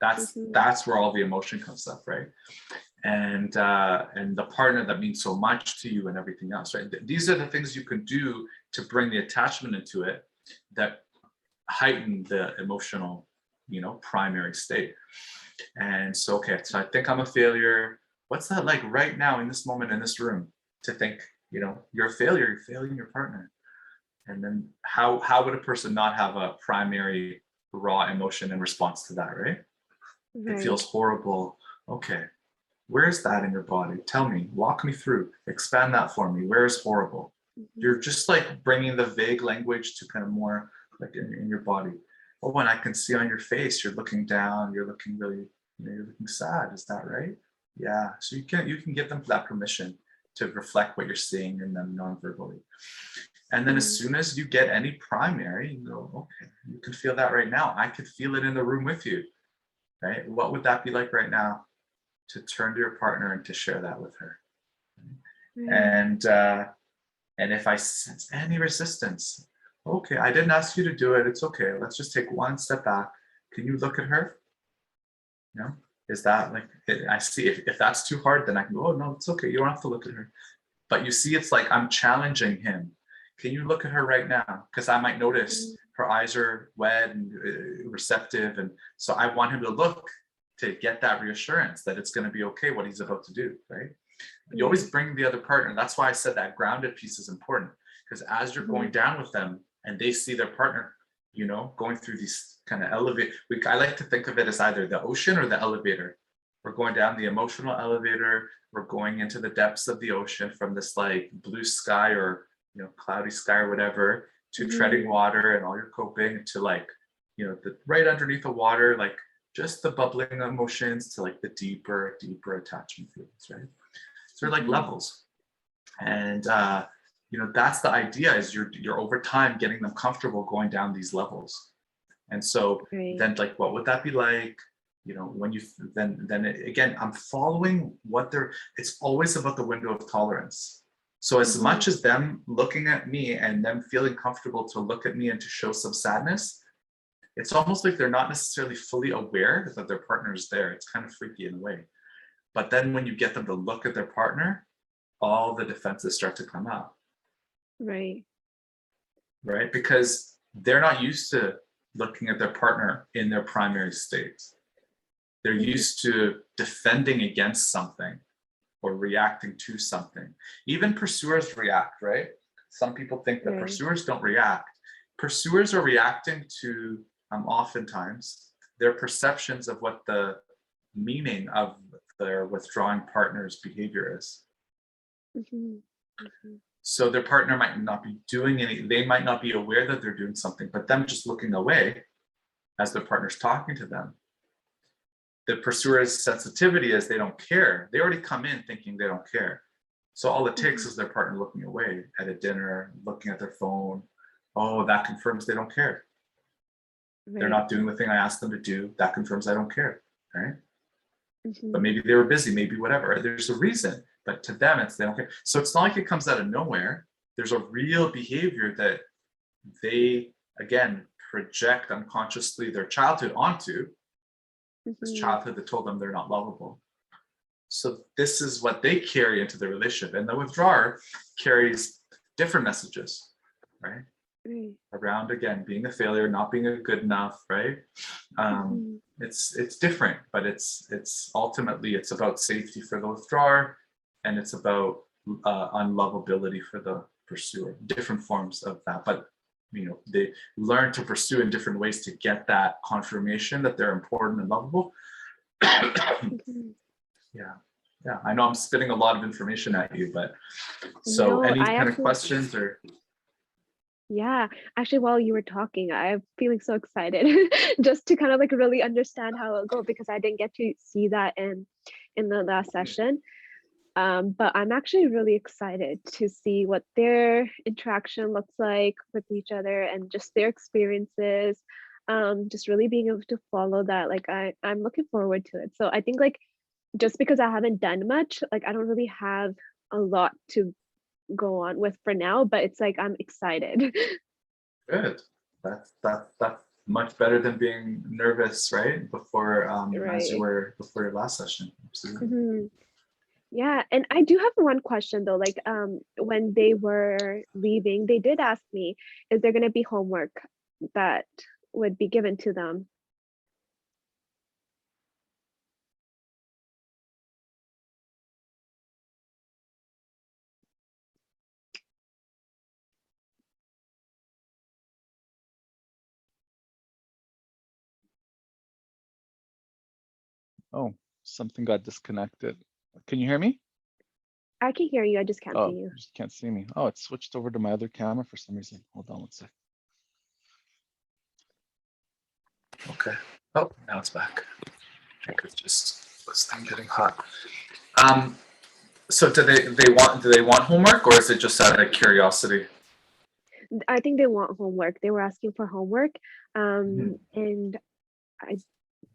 A: That's where all the emotion comes up, right? And the partner that means so much to you and everything else, right? These are the things you can do to bring the attachment into it that heighten the emotional, primary state. And so, okay, so I think I'm a failure. What's that like right now in this moment in this room to think, you're a failure, you're failing your partner. And then how would a person not have a primary raw emotion in response to that, right? It feels horrible. Okay, where's that in your body? Tell me, walk me through, expand that for me. Where is horrible? You're just like bringing the vague language to kind of more like in your body. Oh, and I can see on your face, you're looking down, you're looking really, you're looking sad. Is that right? Yeah. So you can give them that permission to reflect what you're seeing in them non-verbally. And then as soon as you get any primary, you go, okay, you can feel that right now. I could feel it in the room with you, right? What would that be like right now to turn to your partner and to share that with her? And if I sense any resistance, okay, I didn't ask you to do it. It's okay. Let's just take one step back. Can you look at her? Is that like, I see if that's too hard, then I can go, oh no, it's okay. You don't have to look at her. But you see, it's like I'm challenging him. Can you look at her right now? Because I might notice her eyes are wet and receptive. And so I want him to look to get that reassurance that it's going to be okay what he's about to do, right? You always bring the other partner. That's why I said that grounded piece is important, because as you're going down with them and they see their partner, going through these kind of I like to think of it as either the ocean or the elevator. We're going down the emotional elevator. We're going into the depths of the ocean from this like blue sky or cloudy sky or whatever, to treading water and all your coping, to like, the right underneath the water, like just the bubbling emotions, to like the deeper attachment feelings, right? So they're like levels. And that's the idea, is you're over time getting them comfortable going down these levels. And so then, like, what would that be like? When you again, I'm following it's always about the window of tolerance. So as much as them looking at me and them feeling comfortable to look at me and to show some sadness, it's almost like they're not necessarily fully aware that their partner is there. It's kind of freaky in a way. But then when you get them to look at their partner, all the defenses start to come out. Right? Because they're not used to looking at their partner in their primary state. They're used to defending against something or reacting to something. Even pursuers react, right? Some people think that pursuers don't react. Pursuers are reacting to, oftentimes, their perceptions of what the meaning of their withdrawing partner's behavior is. So their partner might not be doing they might not be aware that they're doing something, but them just looking away as their partner's talking to them. The pursuer's sensitivity is they don't care. They already come in thinking they don't care. So all it takes is their partner looking away at a dinner, looking at their phone. Oh, that confirms they don't care. They're not doing the thing I asked them to do. That confirms I don't care, right? But maybe they were busy, maybe whatever. There's a reason, but to them, they don't care. So it's not like it comes out of nowhere. There's a real behavior that they, again, project unconsciously their childhood onto. This childhood that told them they're not lovable. So this is what they carry into the relationship. And the withdrawer carries different messages, right? Around, again, being a failure, not being good enough, right? It's different, but it's ultimately, it's about safety for the withdrawer, and it's about unlovability for the pursuer. Different forms of that, but they learn to pursue in different ways to get that confirmation that they're important and lovable. Yeah, I know I'm spitting a lot of information at you, but so any kind of questions or?
B: Yeah, actually, while you were talking, I'm feeling so excited just to kind of like really understand how it'll go, because I didn't get to see that in the last session. But I'm actually really excited to see what their interaction looks like with each other and just their experiences. Just really being able to follow that. Like I'm looking forward to it. So I think like just because I haven't done much, like I don't really have a lot to go on with for now, but it's like I'm excited.
A: Good. That's much better than being nervous, right? Before as you were before your last session. Absolutely.
B: Yeah, and I do have one question though. Like when they were leaving, they did ask me, is there going to be homework that would be given to them?
C: Oh, something got disconnected. Can you hear me?
B: I can hear you. I just can't see you.
C: You just can't see me. Oh, it switched over to my other camera for some reason. Hold on one sec.
A: Okay. Oh, now it's back. I think it's just this thing getting hot. So do they want homework, or is it just out of curiosity?
B: I think they want homework. They were asking for homework. And I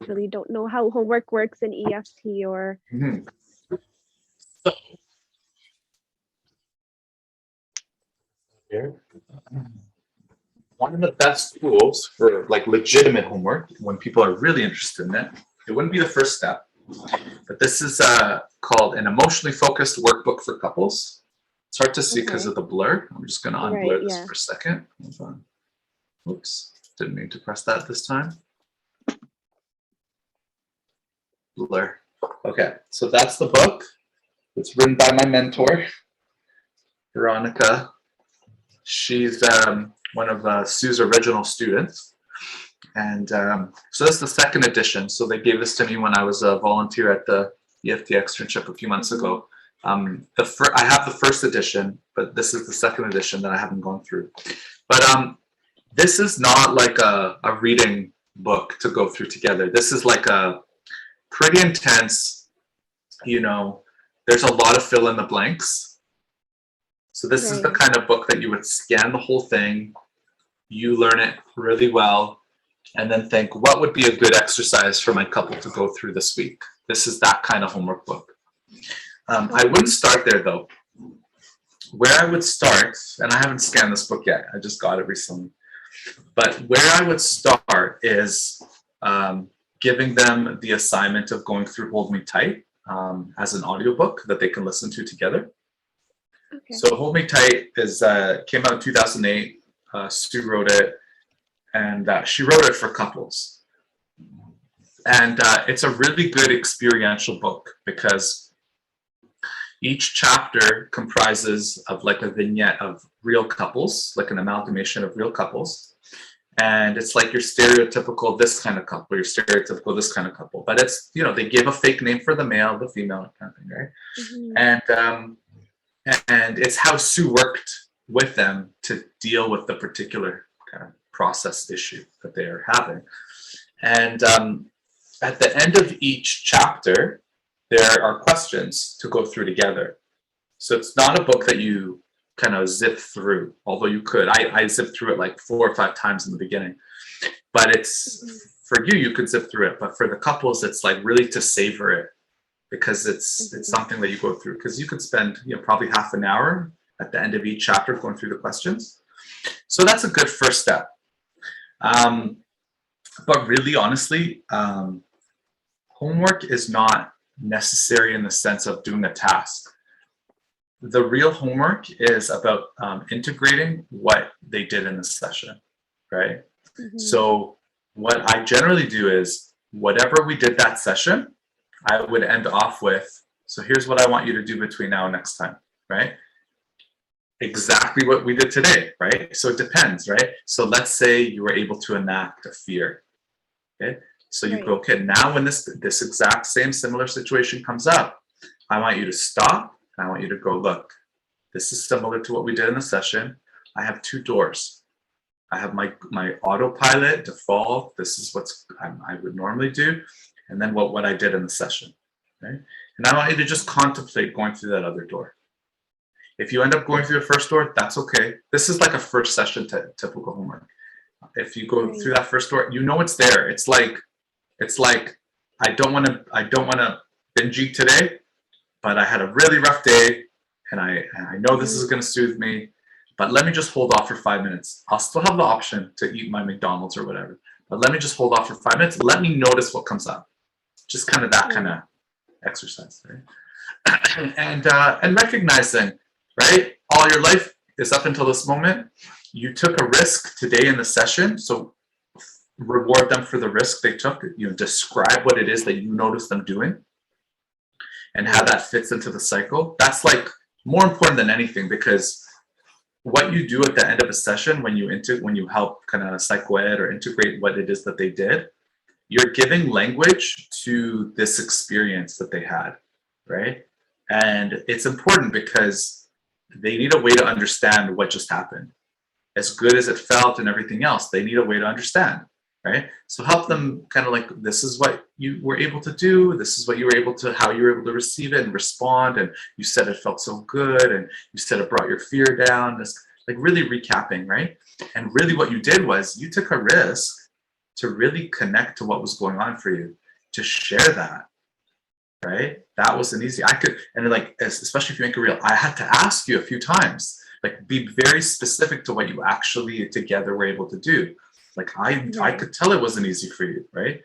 B: really don't know how homework works in EFT or.
A: So, here, one of the best tools for like legitimate homework, when people are really interested in it, it wouldn't be the first step, but this is called an emotionally focused workbook for couples. It's hard to see because of the blur. I'm just going to unblur this for a second. Hold on. Oops, didn't mean to press that this time. Blur. Okay, so that's the book. It's written by my mentor, Veronica. She's one of Sue's original students. And so that's the second edition. So they gave this to me when I was a volunteer at the EFT externship a few months ago. I have the first edition, but this is the second edition that I haven't gone through. But this is not like a reading book to go through together. This is like a pretty intense, you know, there's a lot of fill in the blanks. So this is the
B: Right.
A: kind of book that you would scan the whole thing, you learn it really well, and then think, what would be a good exercise for my couple to go through this week? This is that kind of homework book. I wouldn't start there though. Where I would start, and I haven't scanned this book yet, I just got it recently, but where I would start is giving them the assignment of going through Hold Me Tight as an audiobook that they can listen to together.
B: Okay.
A: So Hold Me Tight is came out in 2008. Sue wrote it, and she wrote it for couples. And it's a really good experiential book because each chapter comprises of like a vignette of real couples, like an amalgamation of real couples. And it's like your stereotypical this kind of couple, your stereotypical this kind of couple. But it's, you know, they give a fake name for the male, the female kind of thing, right?
B: Mm-hmm.
A: And it's how Sue worked with them to deal with the particular kind of process issue that they are having. And at the end of each chapter, there are questions to go through together. So it's not a book that you kind of zip through, although you could. I zipped through it like 4 or 5 times in the beginning. But it's, for you could zip through it. But for the couples, it's like really to savor it, because it's something that you go through. Because you could spend, you know, probably half an hour at the end of each chapter going through the questions. So that's a good first step. But really, honestly, homework is not necessary in the sense of doing a task. The real homework is about integrating what they did in the session, right?
B: Mm-hmm.
A: So what I generally do is whatever we did that session, I would end off with, so here's what I want you to do between now and next time, right? Exactly what we did today, right? So it depends, right? So let's say you were able to enact a fear, okay? So you
B: Right.
A: go, okay, now when this exact same similar situation comes up, I want you to stop and I want you to go, look, this is similar to what we did in the session. I have 2 doors. I have my autopilot default. This is what I would normally do. And then what I did in the session, right? And I want you to just contemplate going through that other door. If you end up going through the first door, that's okay. This is like a first session typical homework. If you go through that first door, you know it's there. It's like I don't want to binge eat today, but I had a really rough day, and I know this is going to soothe me. But let me just hold off for 5 minutes. I'll still have the option to eat my McDonald's or whatever, but let me just hold off for 5 minutes. Let me notice what comes up. Just kind of that kind of exercise, right? And recognizing, right? All your life is up until this moment. You took a risk today in the session, so reward them for the risk they took. You know, describe what it is that you notice them doing and how that fits into the cycle. That's like more important than anything, because what you do at the end of a session when you help kind of psycho-ed or integrate what it is that they did, you're giving language to this experience that they had, right? And it's important because they need a way to understand what just happened. As good as it felt and everything else, they need a way to understand, right? So help them kind of like, this is what you were able to do. This is what you were able to, how you were able to receive it and respond. And you said it felt so good. And you said it brought your fear down. This, like really recapping, right? And really what you did was you took a risk to really connect to what was going on for you, to share that, right? That wasn't easy. And like, especially if you make it real, I had to ask you a few times, like be very specific to what you actually together were able to do. Like I could tell it wasn't easy for you, right?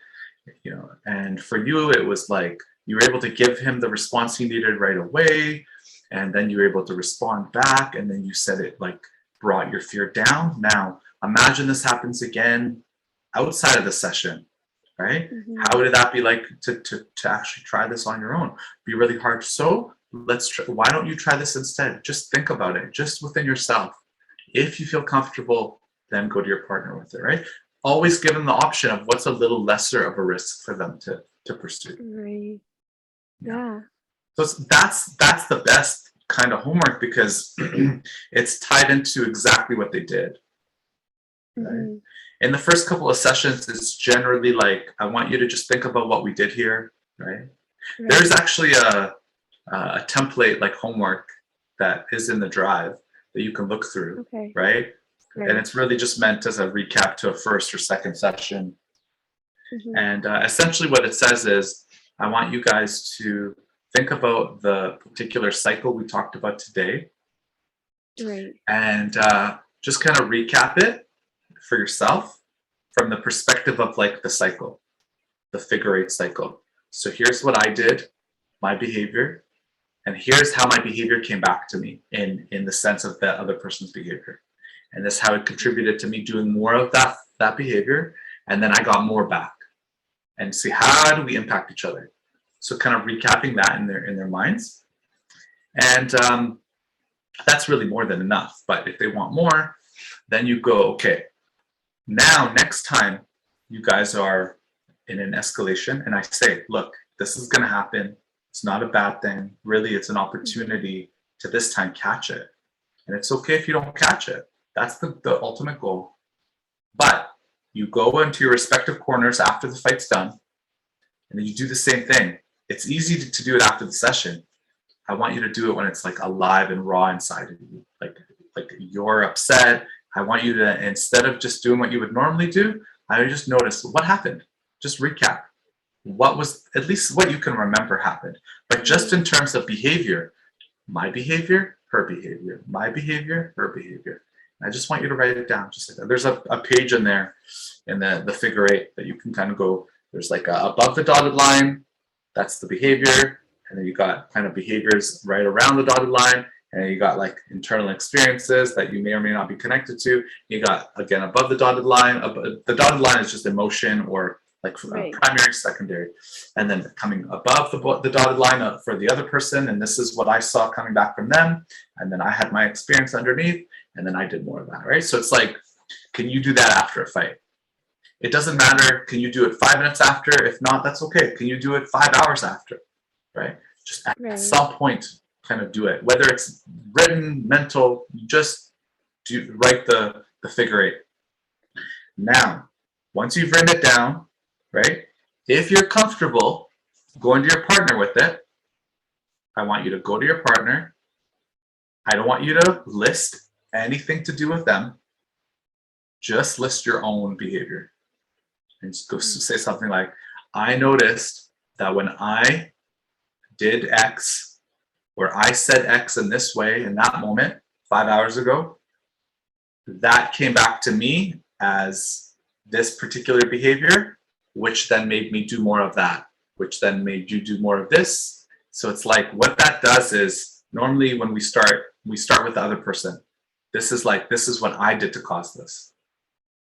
A: You know, and for you, it was like, you were able to give him the response he needed right away. And then you were able to respond back. And then you said it like brought your fear down. Now, imagine this happens again outside of the session, right? How would that be like to actually try this on your own? Be really hard. So why don't you try this instead? Just think about it, just within yourself. If you feel comfortable, then go to your partner with it, right? Always give them the option of what's a little lesser of a risk for them to pursue.
B: Right. Yeah.
A: So that's the best kind of homework because it's tied into exactly what they did. Right? In the first couple of sessions, it's generally like, I want you to just think about what we did here, right? There's actually a template like homework that is in the drive that you can look through, right? And it's really just meant as a recap to a first or second session. And essentially what it says is, I want you guys to think about the particular cycle we talked about today. And just kind of recap it for yourself from the perspective of like the cycle, the figure 8 cycle. So here's what I did, my behavior, and here's how my behavior came back to me in the sense of that other person's behavior. And this is how it contributed to me doing more of that behavior. And then I got more back. And see, how do we impact each other? So kind of recapping that in their minds. And that's really more than enough. But if they want more, then you go, okay, now next time you guys are in an escalation and I say, look, this is going to happen. It's not a bad thing. Really, it's an opportunity to this time catch it. And it's okay if you don't catch it. That's the ultimate goal. But you go into your respective corners after the fight's done, and then you do the same thing. It's easy to do it after the session. I want you to do it when it's like alive and raw inside of you. Like you're upset. I want you to, instead of just doing what you would normally do, I just notice what happened. Just recap. What was, at least what you can remember happened. But just in terms of behavior, my behavior, her behavior, my behavior, her behavior. I just want you to write it down. Just like that. There's a page in there in the figure 8 that you can kind of go, there's like above the dotted line, that's the behavior. And then you got kind of behaviors right around the dotted line. And then you got like internal experiences that you may or may not be connected to. You got, again, above the dotted line. The dotted line is just emotion or like primary, secondary. And then coming above the dotted line for the other person. And this is what I saw coming back from them. And then I had my experience underneath. And then I did more of that, right? So it's like, can you do that after a fight? It doesn't matter. Can you do it 5 minutes after? If not, that's okay. Can you do it 5 hours after, right? Just at some point, kind of do it. Whether it's written, mental, just write the figure 8. Now, once you've written it down, right? If you're comfortable going to your partner with it, I want you to go to your partner. I don't want you to list anything to do with them. Just list your own behavior. And just go say something like, I noticed that when I did X, or I said X in this way in that moment 5 hours ago, that came back to me as this particular behavior, which then made me do more of that, which then made you do more of this. So it's like, what that does is, normally when we start with the other person. This is what I did to cause this,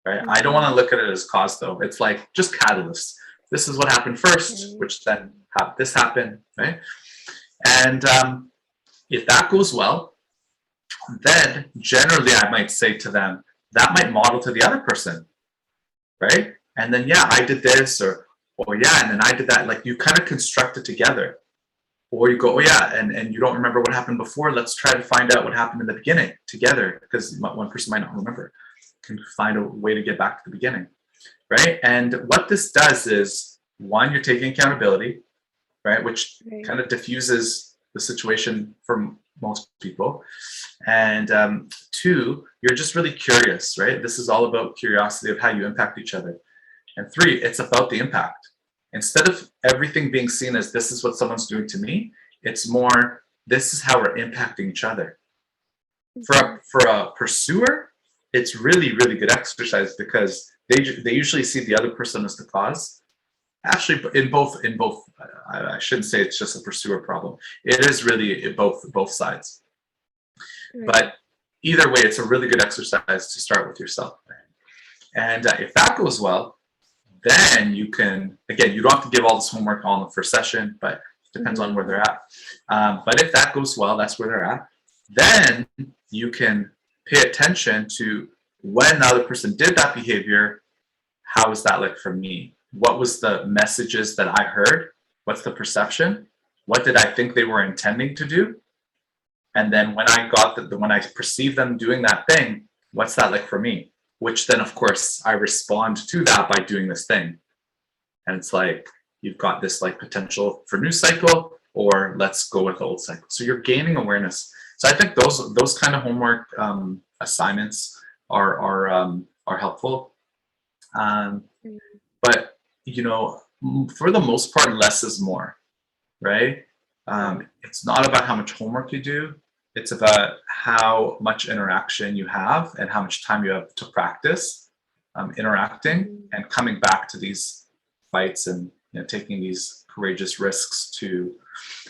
A: right? I don't want to look at it as cause though. It's like just catalysts. This is what happened first, which then this happened, right? And if that goes well, then generally I might say to them, that might model to the other person, right? And then, yeah, I did this or yeah, and then I did that. Like you kind of construct it together. Or you go, oh yeah, and you don't remember what happened before. Let's try to find out what happened in the beginning together, because one person might not remember. Can find a way to get back to the beginning, right? And what this does is, one, you're taking accountability, right? Which kind of diffuses the situation for most people. And 2, you're just really curious, right? This is all about curiosity of how you impact each other. And 3, it's about the impact. Instead of everything being seen as this is what someone's doing to me, it's more, this is how we're impacting each other. For a pursuer, it's really, really good exercise because they usually see the other person as the cause. Actually, in both, I shouldn't say it's just a pursuer problem. It is really both sides. But either way, it's a really good exercise to start with yourself. And if that goes well, then you can, again, you don't have to give all this homework all in the first session, but it depends on where they're at. But if that goes well, that's where they're at. Then you can pay attention to when the other person did that behavior, how was that like for me? What was the messages that I heard? What's the perception? what did I think they were intending to do? And then when I got when I perceive them doing that thing, what's that like for me? Which then, of course, I respond to that by doing this thing. And it's like, you've got this like potential for new cycle, or let's go with the old cycle. So you're gaining awareness. So I think those kind of homework assignments are helpful. But for the most part, less is more, right? It's not about how much homework you do. It's about how much interaction you have and how much time you have to practice interacting and coming back to these fights and taking these courageous risks to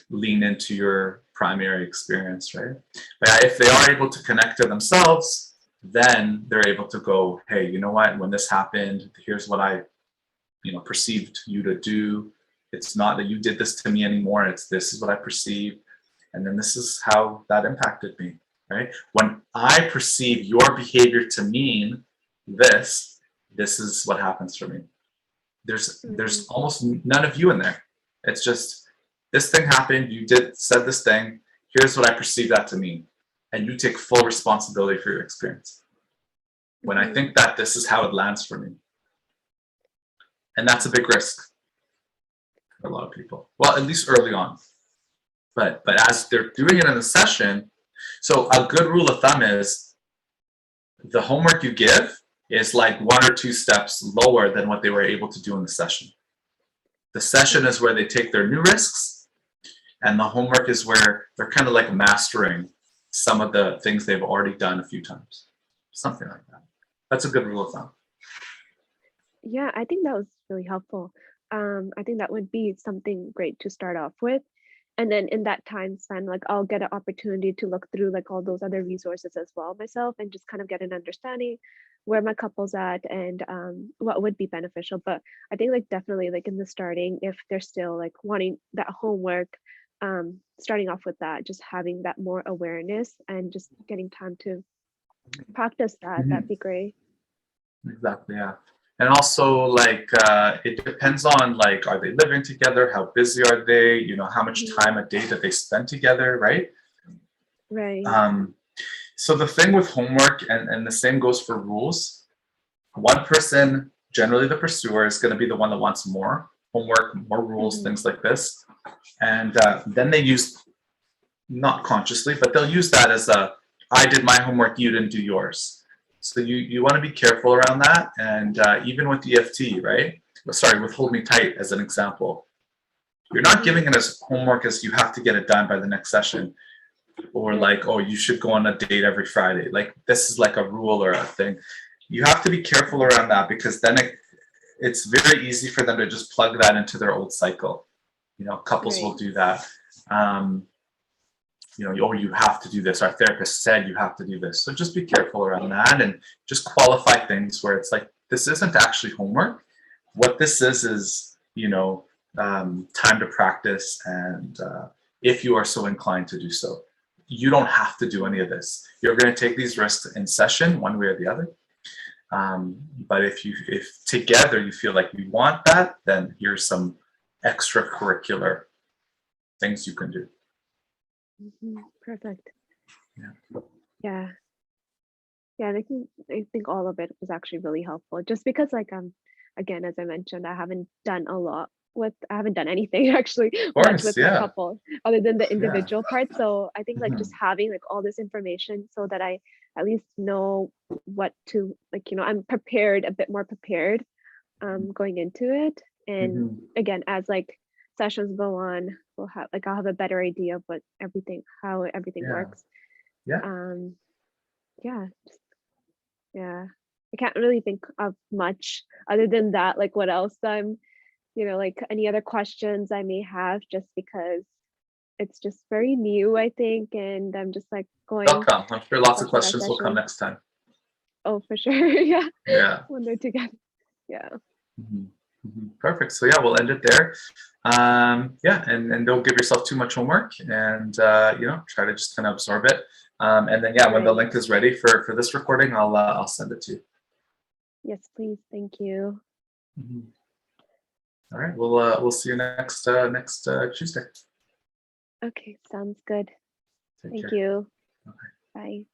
A: lean into your primary experience, right? But if they are able to connect to themselves, then they're able to go, hey, you know what? When this happened, here's what I perceived you to do. It's not that you did this to me anymore. It's this is what I perceived. And then this is how that impacted me, right? When I perceive your behavior to mean this is what happens for me. There's almost none of you in there. It's just, this thing happened, you said this thing, here's what I perceive that to mean. And you take full responsibility for your experience. When I think that this is how it lands for me. And that's a big risk for a lot of people. Well, at least early on. But as they're doing it in the session, so a good rule of thumb is the homework you give is like 1 or 2 steps lower than what they were able to do in the session. The session is where they take their new risks, and the homework is where they're kind of like mastering some of the things they've already done a few times. Something like that. That's a good rule of thumb.
B: Yeah, I think that was really helpful. I think that would be something great to start off with. And then in that time span, like I'll get an opportunity to look through like all those other resources as well myself and just kind of get an understanding where my couple's at and what would be beneficial. But I think like definitely like in the starting, if they're still like wanting that homework, starting off with that, just having that more awareness and just getting time to practice that, that'd be great.
A: Exactly, yeah. And also like it depends on like, are they living together? How busy are they? How much time a day that they spend together, right?
B: Right.
A: So the thing with homework, and the same goes for rules, one person, generally the pursuer, is going to be the one that wants more homework, more rules, things like this. And then they use, not consciously, but they'll use that as I did my homework, you didn't do yours. So you want to be careful around that. And even with EFT, right? Sorry, with Hold Me Tight as an example. You're not giving it as homework as you have to get it done by the next session. Or like, oh, you should go on a date every Friday. Like this is like a rule or a thing. You have to be careful around that because then it's very easy for them to just plug that into their old cycle. Couples will do that. Oh, you have to do this. Our therapist said you have to do this. So just be careful around that and just qualify things where it's like, this isn't actually homework. What this is, time to practice. And if you are so inclined to do so, you don't have to do any of this. You're going to take these risks in session one way or the other. But if together you feel like you want that, then here's some extracurricular things you can do.
B: Perfect.
A: Yeah.
B: I think all of it was actually really helpful just because like again, as I mentioned, I haven't done anything actually much with my couple other than the individual part. So I think like just having like all this information so that I at least know what to like, I'm prepared, a bit more prepared going into it. And again, as like sessions go on, I'll have a better idea of how everything works. I can't really think of much other than that, like what else I'm like any other questions I may have, just because it's just very new, I think, and I'm just like going.
A: They'll come. I'm sure lots of questions will come next time.
B: Oh, for sure. Yeah. When they're together. Yeah.
A: Perfect. So yeah, we'll end it there. And don't give yourself too much homework, and try to just kind of absorb it. And then when the link is ready for this recording, I'll send it to you.
B: Yes, please. Thank you.
A: All right. We'll see you next Tuesday.
B: Okay, sounds good.
A: Take
B: Thank
A: care.
B: you.
A: Okay.
B: Bye.